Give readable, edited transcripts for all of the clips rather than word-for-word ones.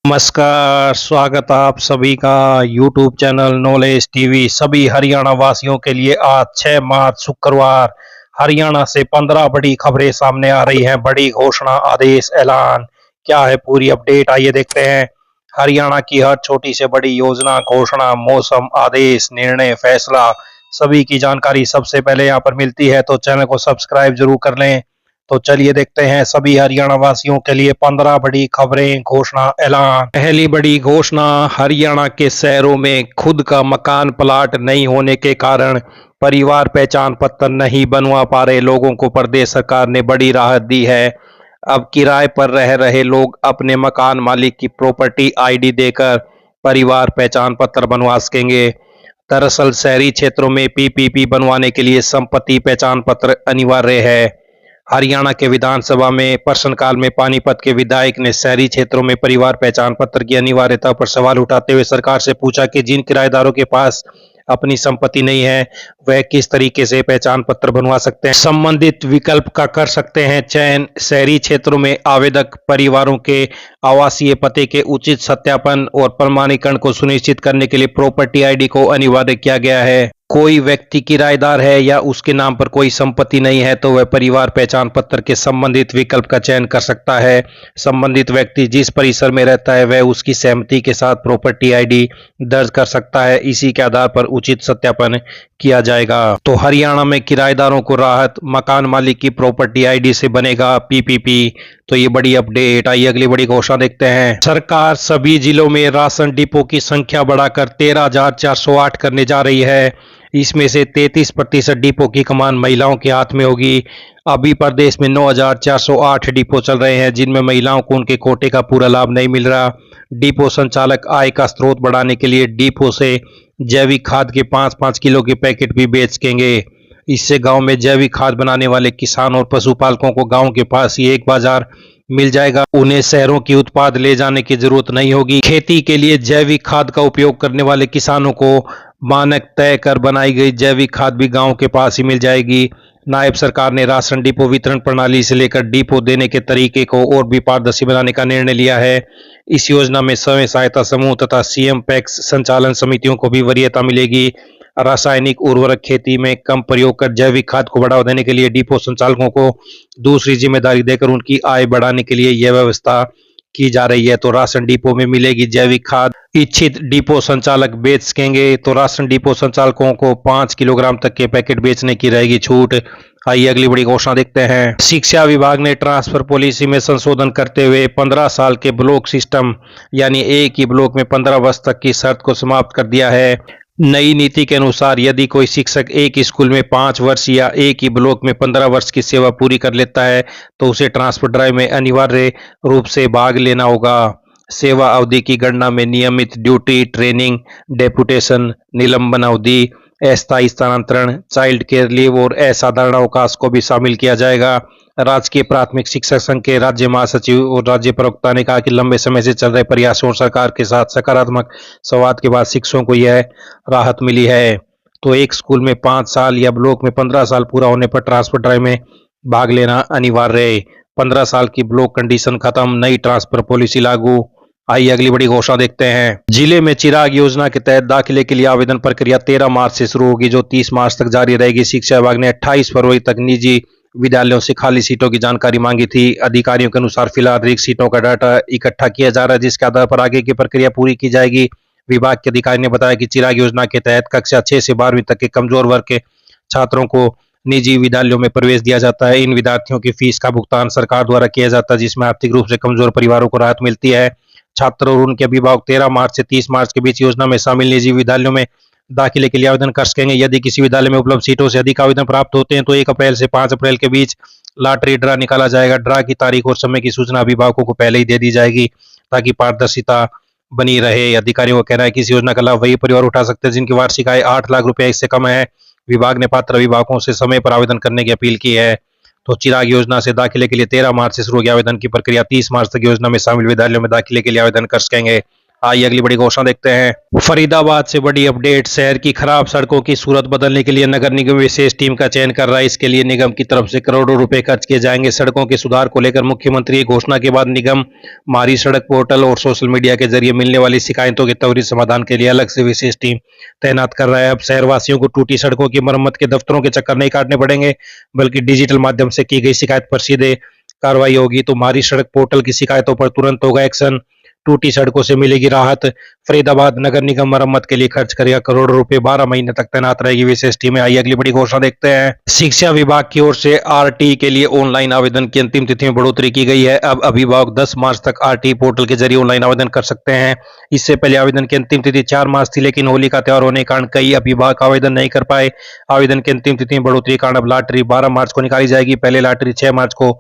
नमस्कार, स्वागत आप सभी का यूट्यूब चैनल नॉलेज टीवी। सभी हरियाणा वासियों के लिए आज 6 मार्च शुक्रवार हरियाणा से 15 बड़ी खबरें सामने आ रही हैं। बड़ी घोषणा, आदेश, ऐलान, क्या है पूरी अपडेट, आइए देखते हैं। हरियाणा की हर छोटी से बड़ी योजना, घोषणा, मौसम, आदेश, निर्णय, फैसला, सभी की जानकारी सबसे पहले यहाँ पर मिलती है, तो चैनल को सब्सक्राइब जरूर कर लें। तो चलिए देखते हैं सभी हरियाणा वासियों के लिए 15 बड़ी खबरें, घोषणा, ऐलान। पहली बड़ी घोषणा, हरियाणा के शहरों में खुद का मकान प्लाट नहीं होने के कारण परिवार पहचान पत्र नहीं बनवा पा रहे लोगों को प्रदेश सरकार ने बड़ी राहत दी है। अब किराए पर रह रहे लोग अपने मकान मालिक की प्रॉपर्टी आईडी देकर परिवार पहचान पत्र बनवा सकेंगे। दरअसल शहरी क्षेत्रों में पीपीपी बनवाने के लिए संपत्ति पहचान पत्र अनिवार्य है। हरियाणा के विधानसभा में प्रश्नकाल में पानीपत के विधायक ने शहरी क्षेत्रों में परिवार पहचान पत्र की अनिवार्यता पर सवाल उठाते हुए सरकार से पूछा कि जिन किराएदारों के पास अपनी संपत्ति नहीं है, वह किस तरीके से पहचान पत्र बनवा सकते हैं। संबंधित विकल्प का कर सकते हैं चयन। शहरी क्षेत्रों में आवेदक परिवारों के आवासीय पते के उचित सत्यापन और प्रमाणीकरण को सुनिश्चित करने के लिए प्रॉपर्टी आईडी को अनिवार्य किया गया है। कोई व्यक्ति किराएदार है या उसके नाम पर कोई संपत्ति नहीं है, तो वह परिवार पहचान पत्र के संबंधित विकल्प का चयन कर सकता है। संबंधित व्यक्ति जिस परिसर में रहता है, वह उसकी सहमति के साथ प्रॉपर्टी आईडी दर्ज कर सकता है। इसी के आधार पर उचित सत्यापन किया जाएगा। तो हरियाणा में किराएदारों को राहत, मकान मालिक की प्रॉपर्टी आईडी से बनेगा पीपीपी। तो ये बड़ी अपडेट। आइए अगली बड़ी घोषणा देखते हैं। सरकार सभी जिलों में राशन डिपो की संख्या बढ़ाकर 13,408 करने जा रही है। इसमें से 33% डिपो की कमान महिलाओं के हाथ में होगी। अभी प्रदेश में 9,408 डिपो चल रहे हैं, जिनमें महिलाओं को उनके कोटे का पूरा लाभ नहीं मिल रहा। डिपो संचालक आय का स्रोत बढ़ाने के लिए डिपो से जैविक खाद के 5-5 किलो के पैकेट भी बेच सकेंगे। इससे गांव में जैविक खाद बनाने वाले किसान और पशुपालकों को गांव के पास ही एक बाजार मिल जाएगा। उन्हें शहरों की उत्पाद ले जाने की जरूरत नहीं होगी। खेती के लिए जैविक खाद का उपयोग करने वाले किसानों को मानक तय कर बनाई गई जैविक खाद भी गांव के पास ही मिल जाएगी। नायब सरकार ने राशन डिपो वितरण प्रणाली से लेकर डिपो देने के तरीके को और भी पारदर्शी बनाने का निर्णय लिया है। इस योजना में स्वयं सहायता समूह तथा सीएम पैक्स संचालन समितियों को भी वरीयता मिलेगी। रासायनिक उर्वरक खेती में कम प्रयोग कर जैविक खाद को बढ़ावा देने के लिए डिपो संचालकों को दूसरी जिम्मेदारी देकर उनकी आय बढ़ाने के लिए यह व्यवस्था की जा रही है। तो राशन डिपो में मिलेगी जैविक खाद। इच्छित डिपो संचालक बेच सकेंगे। तो राशन डिपो संचालकों को 5 किलोग्राम तक के पैकेट बेचने की रहेगी छूट। आइए अगली बड़ी घोषणा देखते हैं। शिक्षा विभाग ने ट्रांसफर पॉलिसी में संशोधन करते हुए 15 साल के ब्लॉक सिस्टम यानी एक ही ब्लॉक में 15 वर्ष तक की शर्त को समाप्त कर दिया है। नई नीति के अनुसार यदि कोई शिक्षक एक स्कूल में 5 वर्ष या एक ही ब्लॉक में 15 वर्ष की सेवा पूरी कर लेता है, तो उसे ट्रांसफर ड्राइव में अनिवार्य रूप से भाग लेना होगा। सेवा अवधि की गणना में नियमित ड्यूटी, ट्रेनिंग, डेपुटेशन, निलंबन अवधि, अस्थायी स्थानांतरण, चाइल्ड केयर लीव और असाधारण अवकाश को भी शामिल किया जाएगा। राजकीय प्राथमिक शिक्षक संघ के राज्य महासचिव और राज्य प्रवक्ता ने कहा कि लंबे समय से चल रहे प्रयासों और सरकार के साथ सकारात्मक संवाद के बाद शिक्षकों को यह राहत मिली है। तो एक स्कूल में 5 साल या ब्लॉक में 15 साल पूरा होने पर ट्रांसफर ड्राइव में भाग लेना अनिवार्य है। 15 साल की ब्लॉक कंडीशन खत्म, नई ट्रांसफर पॉलिसी लागू। आइए अगली बड़ी घोषणा देखते हैं। जिले में चिराग योजना के तहत दाखिले के लिए आवेदन प्रक्रिया 13 मार्च से शुरू होगी, जो 30 मार्च तक जारी रहेगी। शिक्षा विभाग ने 28 फरवरी तक निजी विद्यालयों से खाली सीटों की जानकारी मांगी थी। अधिकारियों के अनुसार फिलहाल रिक्त सीटों का डाटा इकट्ठा किया जा रहा है, जिसके आधार पर आगे की प्रक्रिया पूरी की जाएगी। विभाग के अधिकारी ने बताया कि चिराग योजना के तहत कक्षा 6 से 12वीं तक के कमजोर वर्ग के छात्रों को निजी विद्यालयों में प्रवेश दिया जाता है। इन विद्यार्थियों की फीस का भुगतान सरकार द्वारा किया जाता है, जिसमें आर्थिक रूप से कमजोर परिवारों को राहत मिलती है। छात्र और उनके अभिभावक 13 मार्च से 30 मार्च के बीच योजना में शामिल निजी विद्यालयों में दाखिले के लिए आवेदन कर सकेंगे। यदि किसी विद्यालय में उपलब्ध सीटों से अधिक आवेदन प्राप्त होते हैं, तो 1 अप्रैल से 5 अप्रैल के बीच लॉटरी ड्रा निकाला जाएगा। ड्रा की तारीख और समय की सूचना अभिभावकों को पहले ही दे दी जाएगी, ताकि पारदर्शिता बनी रहे। अधिकारियों का कहना है कि इस योजना का लाभ वही परिवार उठा सकते हैं जिनकी वार्षिक आय 8 लाख रुपए इससे कम है। विभाग ने पात्र अभिभावकों से समय पर आवेदन करने की अपील की है। तो चिराग योजना से दाखिले के लिए 13 मार्च से शुरू होगी आवेदन की प्रक्रिया। 30 मार्च तक योजना में शामिल विद्यालयों में दाखिले के लिए आवेदन कर सकेंगे। आइए अगली बड़ी घोषणा देखते हैं। फरीदाबाद से बड़ी अपडेट। शहर की खराब सड़कों की सूरत बदलने के लिए नगर निगम विशेष टीम का चयन कर रहा है। इसके लिए निगम की तरफ से करोड़ों रुपए खर्च किए जाएंगे। सड़कों के सुधार को लेकर मुख्यमंत्री की घोषणा के बाद निगम मारी सड़क पोर्टल और सोशल मीडिया के जरिए मिलने वाली शिकायतों के त्वरित समाधान के लिए अलग से विशेष टीम तैनात कर रहा है। अब शहरवासियों को टूटी सड़कों की मरम्मत के दफ्तरों के चक्कर नहीं काटने पड़ेंगे, बल्कि डिजिटल माध्यम से की गई शिकायत पर सीधे कार्रवाई होगी। तो मारी सड़क पोर्टल की शिकायतों पर तुरंत होगा एक्शन, टूटी सड़कों से मिलेगी राहत। फरीदाबाद नगर निगम मरम्मत के लिए खर्च करेगा करोड़ों रुपए, 12 महीने तक तैनात रहेगी विशेष टीमें। आइए अगली बड़ी घोषणा देखते हैं। शिक्षा विभाग की ओर से आरटी के लिए ऑनलाइन आवेदन की अंतिम तिथि में बढ़ोतरी की गई है। अब अभिभावक 10 मार्च तक आरटी पोर्टल के जरिए ऑनलाइन आवेदन कर सकते हैं। इससे पहले आवेदन की अंतिम तिथि 4 मार्च थी, लेकिन होली का त्योहार होने के कारण कई अभिभावक आवेदन नहीं कर पाए। आवेदन की अंतिम तिथि में बढ़ोतरी के कारण अब लॉटरी 12 मार्च को निकाली जाएगी। पहले लॉटरी 6 मार्च को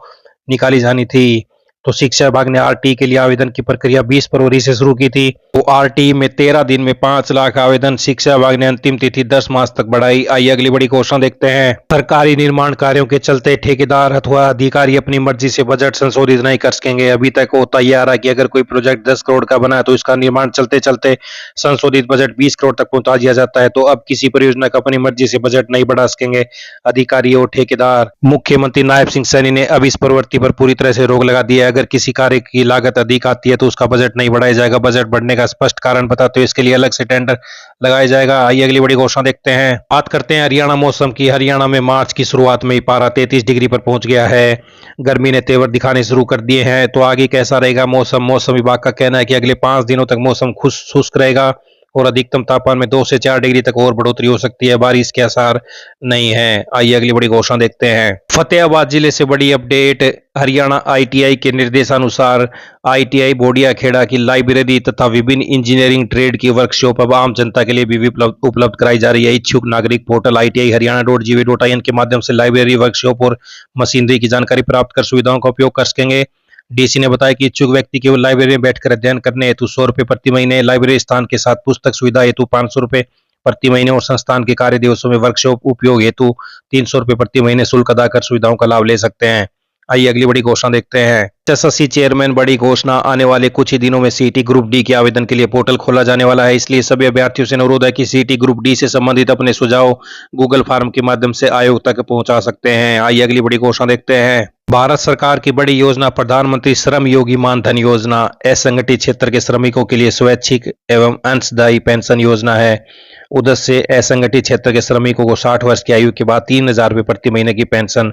निकाली जानी थी। तो शिक्षा विभाग ने आरटी के लिए आवेदन की प्रक्रिया 20 फरवरी से शुरू की थी। तो आरटी में 13 दिन में 5 लाख आवेदन। शिक्षा विभाग ने अंतिम तिथि 10 मार्च तक बढ़ाई। आइए अगली बड़ी घोषणा देखते हैं। सरकारी निर्माण कार्यों के चलते ठेकेदार अथवा अधिकारी अपनी मर्जी से बजट संशोधित नहीं कर सकेंगे। अभी तक होता ही आ रहा है कि अगर कोई प्रोजेक्ट 10 करोड़ का बना है तो इसका निर्माण चलते चलते संशोधित बजट 20 करोड़ तक पहुंचा दिया जाता है। तो अब किसी परियोजना का अपनी मर्जी से बजट नहीं बढ़ा सकेंगे अधिकारी और ठेकेदार। मुख्यमंत्री नायब सिंह सैनी ने अब इस प्रवृत्ति पर पूरी तरह से रोक लगा दी है। अगर किसी कार्य की लागत अधिक आती है तो उसका बजट नहीं बढ़ाया जाएगा। बजट बढ़ने का स्पष्ट कारण बताते हुए इसके लिए अलग से टेंडर लगाया जाएगा। आइए अगली बड़ी घोषणा देखते हैं। बात करते हैं हरियाणा मौसम की। हरियाणा में मार्च की शुरुआत में ही पारा 33 डिग्री पर पहुंच गया है। गर्मी ने तेवर दिखाने शुरू कर दिए हैं। तो आगे कैसा रहेगा मौसम? मौसम विभाग का कहना है कि अगले 5 दिनों तक मौसम शुष्क रहेगा और अधिकतम तापमान में 2 से 4 डिग्री तक और बढ़ोतरी हो सकती है। बारिश के आसार नहीं है। आइए अगली बड़ी घोषणा देखते हैं। फतेहाबाद जिले से बड़ी अपडेट। हरियाणा आईटीआई के निर्देशानुसार आईटीआई बोडिया खेड़ा की लाइब्रेरी तथा विभिन्न इंजीनियरिंग ट्रेड की वर्कशॉप अब आम जनता के लिए भी उपलब्ध कराई जा रही है। इच्छुक नागरिक पोर्टल ITI-Haryana.gov.in के माध्यम से लाइब्रेरी, वर्कशॉप और मशीनरी की जानकारी प्राप्त कर सुविधाओं का उपयोग कर सकेंगे। डीसी ने बताया कि इच्छुक व्यक्ति केवल लाइब्रेरी में बैठकर अध्ययन करने हेतु 100 रुपये प्रति महीने, लाइब्रेरी स्थान के साथ पुस्तक सुविधा हेतु 500 रुपये प्रति महीने और संस्थान के कार्य दिवसों में वर्कशॉप उपयोग हेतु 300 रुपये प्रति महीने शुल्क अदा कर सुविधाओं का लाभ ले सकते हैं। आइए अगली बड़ी घोषणा देखते हैं। एसएससी चेयरमैन बड़ी घोषणा। आने वाले कुछ ही दिनों में सीईटी ग्रुप डी के आवेदन के लिए पोर्टल खोला जाने वाला है। इसलिए सभी अभ्यर्थियों से अनुरोध है कि सीईटी ग्रुप डी से संबंधित अपने सुझाव गूगल फॉर्म के माध्यम से आयोग तक पहुंचा सकते हैं। आइए अगली बड़ी घोषणा देखते हैं। भारत सरकार की बड़ी योजना प्रधानमंत्री श्रम योगी मान धन योजना असंगठित क्षेत्र के श्रमिकों के लिए स्वैच्छिक एवं अंशदायी पेंशन योजना है। उधर से असंगठित क्षेत्र के श्रमिकों को 60 वर्ष की आयु के बाद 3000 रुपये प्रति महीने की पेंशन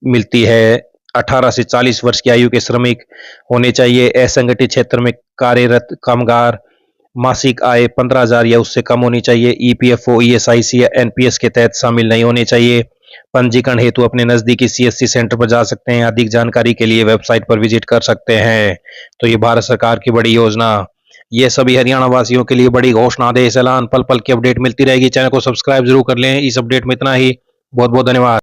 मिलती है। 18 से 40 वर्ष की आयु के श्रमिक होने चाहिए। असंगठित क्षेत्र में कार्यरत कामगार मासिक आय 15,000 या उससे कम होनी चाहिए। ईपीएफओ, ईएसआईसी या एनपीएस के तहत शामिल नहीं होने चाहिए। पंजीकरण हेतु अपने नजदीकी सीएससी सेंटर पर जा सकते हैं। अधिक जानकारी के लिए वेबसाइट पर विजिट कर सकते हैं। तो ये भारत सरकार की बड़ी योजना, ये सभी हरियाणा वासियों के लिए बड़ी घोषणा, आदेश, ऐलान, पल पल की अपडेट मिलती रहेगी। चैनल को सब्सक्राइब जरूर कर लें। इस अपडेट में इतना ही। बहुत बहुत धन्यवाद।